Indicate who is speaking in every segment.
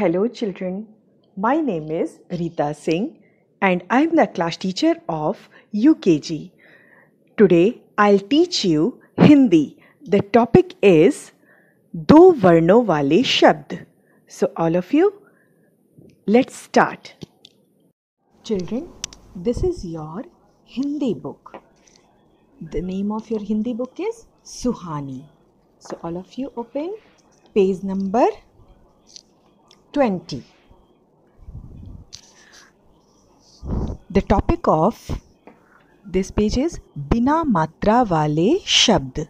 Speaker 1: Hello children, my name is Rita Singh and I am the class teacher of UKG. Today I'll teach you Hindi. The topic is दो वर्णों वाले शब्द. So all of you, let's start. Children, this is your Hindi book. The name of your Hindi book is Suhani. So all of you open page number 20. The topic of this page is बिना मात्रा वाले शब्द.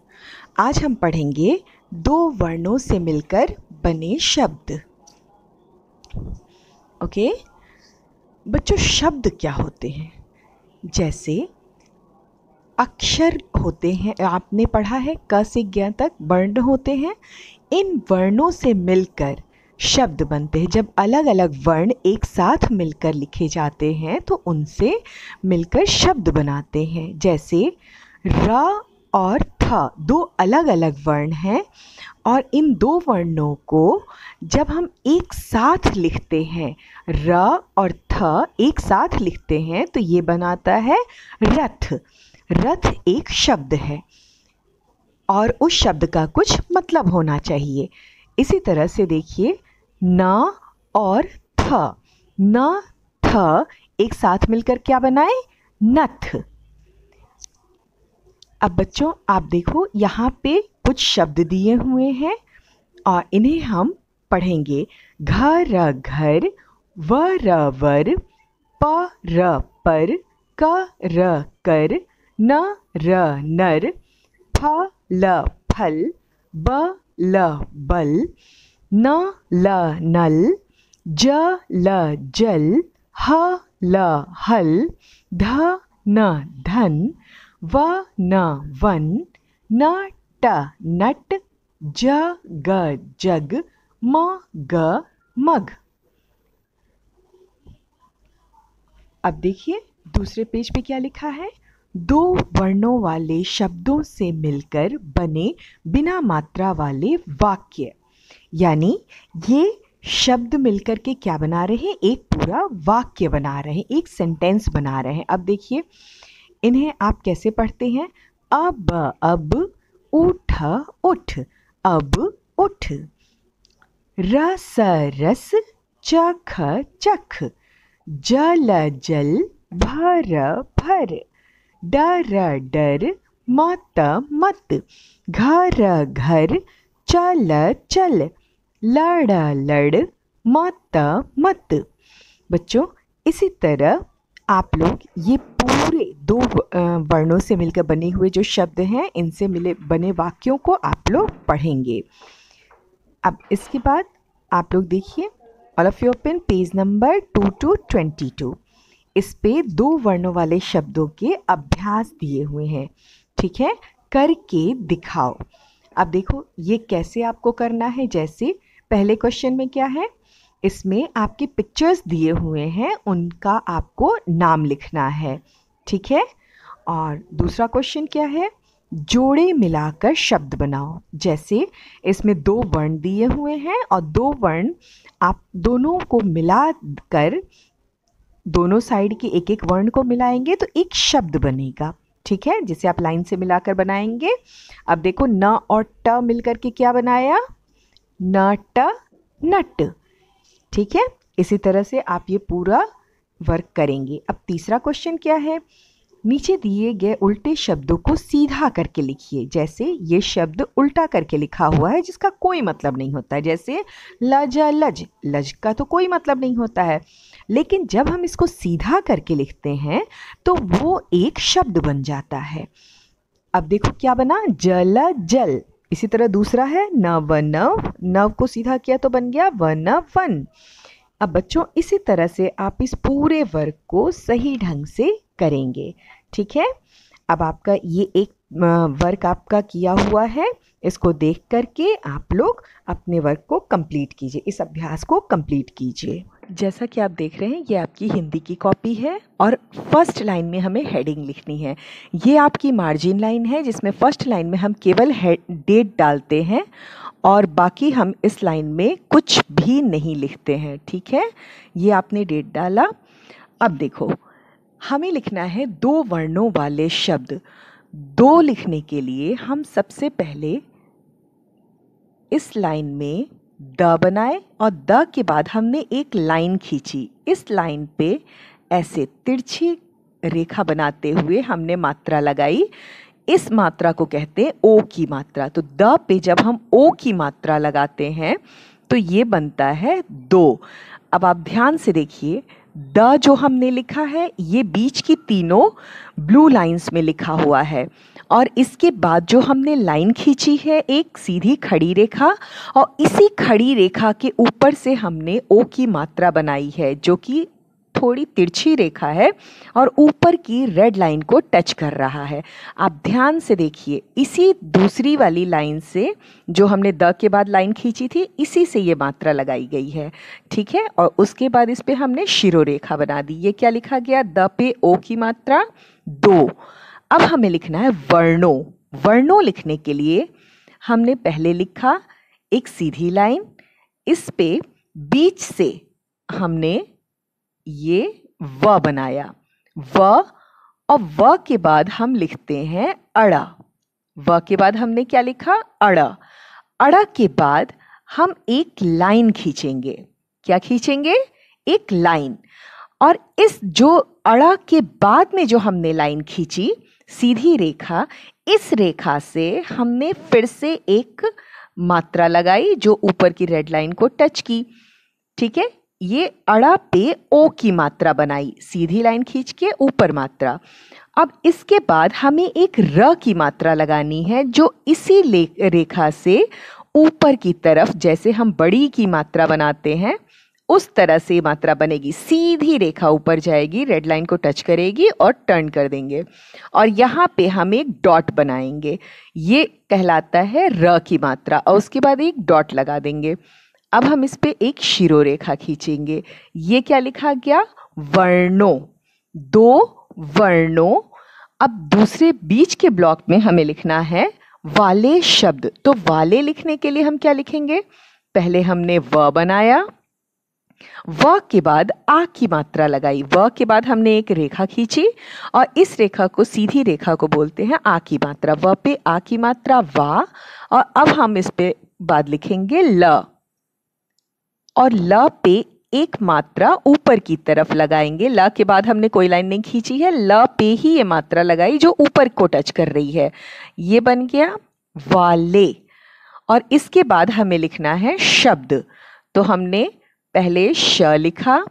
Speaker 1: आज हम पढ़ेंगे दो वर्णों से मिलकर बने शब्द. ओके बच्चों, शब्द क्या होते हैं? जैसे अक्षर होते हैं, आपने पढ़ा है क से ज्ञ तक वर्ण होते हैं. इन वर्णों से मिलकर शब्द बनते हैं. जब अलग अलग वर्ण एक साथ मिलकर लिखे जाते हैं तो उनसे मिलकर शब्द बनाते हैं. जैसे र और थ दो अलग अलग वर्ण हैं और इन दो वर्णों को जब हम एक साथ लिखते हैं, र और थ एक साथ लिखते हैं तो ये बनाता है रथ. रथ एक शब्द है और उस शब्द का कुछ मतलब होना चाहिए. इसी तरह से देखिए न और थ, न थ एक साथ मिलकर क्या बनाए? नथ. अब बच्चों आप देखो यहाँ पे कुछ शब्द दिए हुए हैं और इन्हें हम पढ़ेंगे. घर घर, वर वर, प र पर, क र कर, न र नर, फ ल फल, ब ल बल, न ल नल, ज ल जल, ह ल हल, ध न धन, व न वन, न ट नट, ज ग जग, म ग मग. अब देखिए दूसरे पेज पे क्या लिखा है. दो वर्णों वाले शब्दों से मिलकर बने बिना मात्रा वाले वाक्य. यानी ये शब्द मिलकर के क्या बना रहे हैं? एक पूरा वाक्य बना रहे हैं, एक सेंटेंस बना रहे हैं. अब देखिए इन्हें आप कैसे पढ़ते हैं? अब, उठ उठ, अब उठ. रस रस, चख चख, जल जल, भर भर, डर डर, मत मत, घर घर, चल चल, लड़ लड़, मत मत. बच्चों इसी तरह आप लोग ये पूरे दो वर्णों से मिलकर बने हुए जो शब्द हैं इनसे मिले बने वाक्यों को आप लोग पढ़ेंगे. अब इसके बाद आप लोग देखिए all of you open page number 2 to 22. इस पे दो वर्णों वाले शब्दों के अभ्यास दिए हुए हैं. ठीक है, करके दिखाओ. अब देखो ये कैसे आपको करना है. जैसे पहले क्वेश्चन में क्या है, इसमें आपके पिक्चर्स दिए हुए हैं, उनका आपको नाम लिखना है. ठीक है, और दूसरा क्वेश्चन क्या है, जोड़े मिलाकर शब्द बनाओ. जैसे इसमें दो वर्ण दिए हुए हैं और दो वर्ण आप दोनों को मिलाकर दोनों साइड के एक एक वर्ण को मिलाएंगे तो एक शब्द बनेगा. ठीक है, जिसे आप लाइन से मिलाकर बनाएंगे. अब देखो न और ट मिलकर के क्या बनाया? नट नट. ठीक है, इसी तरह से आप ये पूरा वर्क करेंगे. अब तीसरा क्वेश्चन क्या है, नीचे दिए गए उल्टे शब्दों को सीधा करके लिखिए. जैसे ये शब्द उल्टा करके लिखा हुआ है जिसका कोई मतलब नहीं होता है. जैसे लज लज, लज का तो कोई मतलब नहीं होता है, लेकिन जब हम इसको सीधा करके लिखते हैं तो वो एक शब्द बन जाता है. अब देखो क्या बना? जल जल. इसी तरह दूसरा है नव नव, नव को सीधा किया तो बन गया वन वन. अब बच्चों इसी तरह से आप इस पूरे वर्क को सही ढंग से करेंगे. ठीक है, अब आपका ये एक वर्क आपका किया हुआ है, इसको देख करके आप लोग अपने वर्क को कंप्लीट कीजिए, इस अभ्यास को कंप्लीट कीजिए. जैसा कि आप देख रहे हैं ये आपकी हिंदी की कॉपी है और फर्स्ट लाइन में हमें हेडिंग लिखनी है. ये आपकी मार्जिन लाइन है जिसमें फर्स्ट लाइन में हम केवल डेट डालते हैं और बाकी हम इस लाइन में कुछ भी नहीं लिखते हैं। ठीक है, ये आपने डेट डाला। अब देखो, हमें लिखना है दो वर्णों वाले शब्द। दो लिखने के लिए हम सबसे पहले इस लाइन में द बनाए और द के बाद हमने एक लाइन खींची। इस लाइन पे ऐसे तिरछी रेखा बनाते हुए हमने मात्रा लगाई। इस मात्रा को कहते हैं ओ की मात्रा। तो द पे जब हम ओ की मात्रा लगाते हैं तो ये बनता है दो। अब आप ध्यान से देखिए, द जो हमने लिखा है ये बीच की तीनों ब्लू लाइंस में लिखा हुआ है, और इसके बाद जो हमने लाइन खींची है एक सीधी खड़ी रेखा, और इसी खड़ी रेखा के ऊपर से हमने ओ की मात्रा बनाई है जो कि थोड़ी तिरछी रेखा है और ऊपर की रेड लाइन को टच कर रहा है। आप ध्यान से देखिए, इसी दूसरी वाली लाइन से जो हमने द के बाद लाइन खींची थी इसी से ये मात्रा लगाई गई है। ठीक है, और उसके बाद इस पे हमने शिरोरेखा बना दी। ये क्या लिखा गया? द पे ओ की मात्रा दो। अब हमें लिखना है वर्णों। वर्णों लिखने के लिए हमने पहले लिखा एक सीधी लाइन, इस पे बीच से हमने ये व बनाया, व, और व के बाद हम लिखते हैं अड़ा। व के बाद हमने क्या लिखा? अड़ा। अड़ा के बाद हम एक लाइन खींचेंगे। क्या खींचेंगे? एक लाइन। और इस जो अड़ा के बाद में जो हमने लाइन खींची सीधी रेखा, इस रेखा से हमने फिर से एक मात्रा लगाई जो ऊपर की रेड लाइन को टच की। ठीक है, ये अड़ा पे ओ की मात्रा बनाई, सीधी लाइन खींच के ऊपर मात्रा। अब इसके बाद हमें एक र की मात्रा लगानी है जो इसी रेखा से ऊपर की तरफ, जैसे हम बड़ी की मात्रा बनाते हैं उस तरह से मात्रा बनेगी। सीधी रेखा ऊपर जाएगी, रेड लाइन को टच करेगी और टर्न कर देंगे, और यहाँ पे हम एक डॉट बनाएंगे। ये कहलाता है र की मात्रा, और उसके बाद एक डॉट लगा देंगे। अब हम इस पे एक शिरोरेखा खींचेंगे। ये क्या लिखा गया? वर्णों। दो वर्णों। अब दूसरे बीच के ब्लॉक में हमें लिखना है वाले शब्द। तो वाले लिखने के लिए हम क्या लिखेंगे? पहले हमने व बनाया, व के बाद आ की मात्रा लगाई, व के बाद हमने एक रेखा खींची और इस रेखा को, सीधी रेखा को बोलते हैं आ की मात्रा। व पे आ की मात्रा वा, और अब हम इस पे बाद लिखेंगे ल, और ल पे एक मात्रा ऊपर की तरफ लगाएंगे। ल के बाद हमने कोई लाइन नहीं खींची है, ल पे ही ये मात्रा लगाई जो ऊपर को टच कर रही है। ये बन गया वाले। और इसके बाद हमें लिखना है शब्द। तो हमने पहले श लिखा,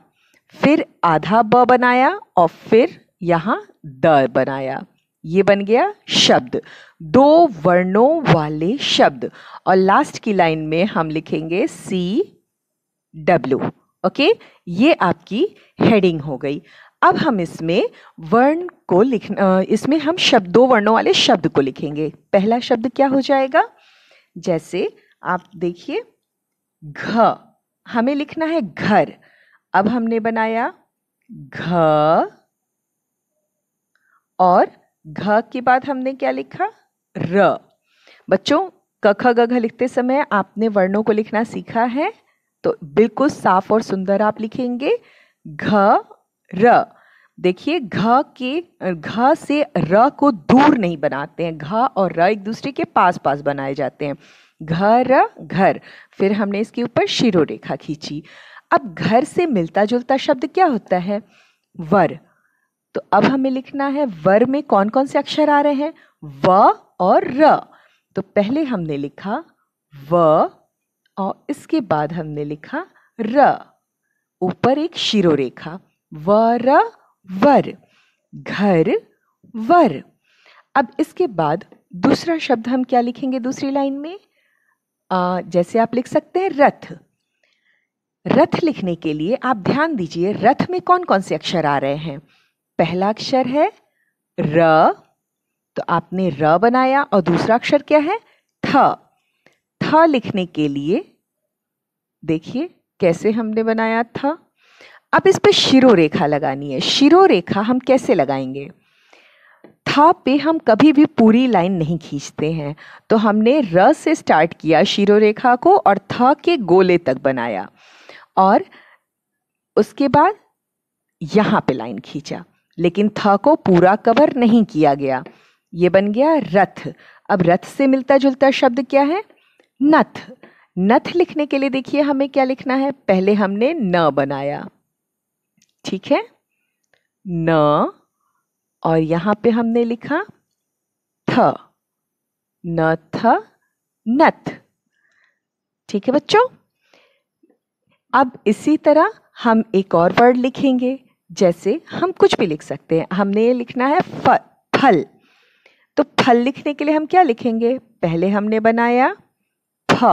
Speaker 1: फिर आधा ब बनाया और फिर यहाँ द बनाया। ये बन गया शब्द। दो वर्णों वाले शब्द। और लास्ट की लाइन में हम लिखेंगे CW। ओके, ये आपकी हेडिंग हो गई। अब हम इसमें वर्ण को लिखना, इसमें हम शब्द, दो वर्णों वाले शब्द को लिखेंगे। पहला शब्द क्या हो जाएगा? जैसे आप देखिए, घ, हमें लिखना है घर। अब हमने बनाया घ, और घ के बाद हमने क्या लिखा? र। बच्चों, क ख ग घ लिखते समय आपने वर्णों को लिखना सीखा है, तो बिल्कुल साफ और सुंदर आप लिखेंगे घ र। देखिए, घ से र को दूर नहीं बनाते हैं, घ और र एक दूसरे के पास पास बनाए जाते हैं। घर, घर। फिर हमने इसके ऊपर शिरोरेखा खींची। अब घर से मिलता जुलता शब्द क्या होता है? वर। तो अब हमें लिखना है वर में कौन कौन से अक्षर आ रहे हैं? व और र। तो पहले हमने लिखा व और इसके बाद हमने लिखा र, ऊपर एक शिरोरेखा, वर वर, घर वर। अब इसके बाद दूसरा शब्द हम क्या लिखेंगे दूसरी लाइन में? जैसे आप लिख सकते हैं रथ। रथ लिखने के लिए आप ध्यान दीजिए, रथ में कौन कौन से अक्षर आ रहे हैं? पहला अक्षर है र, तो आपने र बनाया, और दूसरा अक्षर क्या है? थ। थ लिखने के लिए देखिए कैसे हमने बनाया था। अब इस पे शिरोरेखा लगानी है। शिरोरेखा हम कैसे लगाएंगे? था पे हम कभी भी पूरी लाइन नहीं खींचते हैं, तो हमने र से स्टार्ट किया शिरोरेखा को और था के गोले तक बनाया और उसके बाद यहाँ पे लाइन खींचा, लेकिन था को पूरा कवर नहीं किया गया। ये बन गया रथ। अब रथ से मिलता जुलता शब्द क्या है? नथ। नथ लिखने के लिए देखिए हमें क्या लिखना है, पहले हमने न बनाया, ठीक है, न, और यहां पे हमने लिखा थ, न थ नथ। ठीक है बच्चों। अब इसी तरह हम एक और वर्ड लिखेंगे, जैसे हम कुछ भी लिख सकते हैं। हमने ये लिखना है फल, तो फल लिखने के लिए हम क्या लिखेंगे? पहले हमने बनाया फ।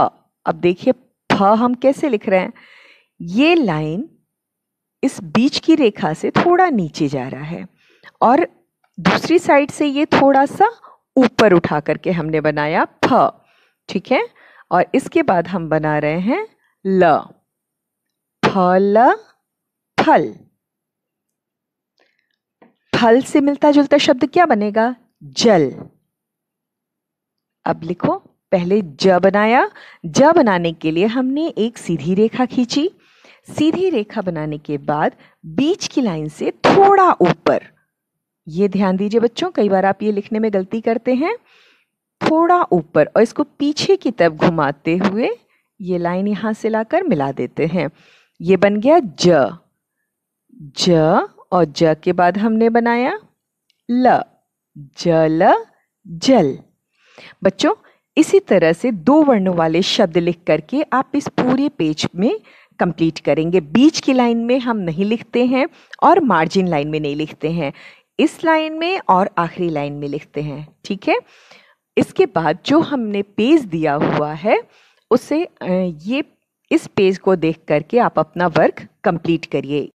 Speaker 1: अब देखिए फ हम कैसे लिख रहे हैं, ये लाइन इस बीच की रेखा से थोड़ा नीचे जा रहा है और दूसरी साइड से ये थोड़ा सा ऊपर उठा करके हमने बनाया फ, ठीक है। और इसके बाद हम बना रहे हैं ल, फल, फल। फल से मिलता जुलता शब्द क्या बनेगा? जल। अब लिखो, पहले ज बनाया, ज बनाने के लिए हमने एक सीधी रेखा खींची। सीधी रेखा बनाने के बाद बीच की लाइन से थोड़ा ऊपर, ये ध्यान दीजिए बच्चों, कई बार आप ये लिखने में गलती करते हैं, थोड़ा ऊपर, और इसको पीछे की तरफ घुमाते हुए ये लाइन यहां से लाकर मिला देते हैं। ये बन गया ज। ज और ज के बाद हमने बनाया ल, जल, जल। बच्चों इसी तरह से दो वर्णों वाले शब्द लिख करके आप इस पूरे पेज में कंप्लीट करेंगे। बीच की लाइन में हम नहीं लिखते हैं और मार्जिन लाइन में नहीं लिखते हैं, इस लाइन में और आखिरी लाइन में लिखते हैं, ठीक है। इसके बाद जो हमने पेज दिया हुआ है उसे इस पेज को देख करके आप अपना वर्क कंप्लीट करिए।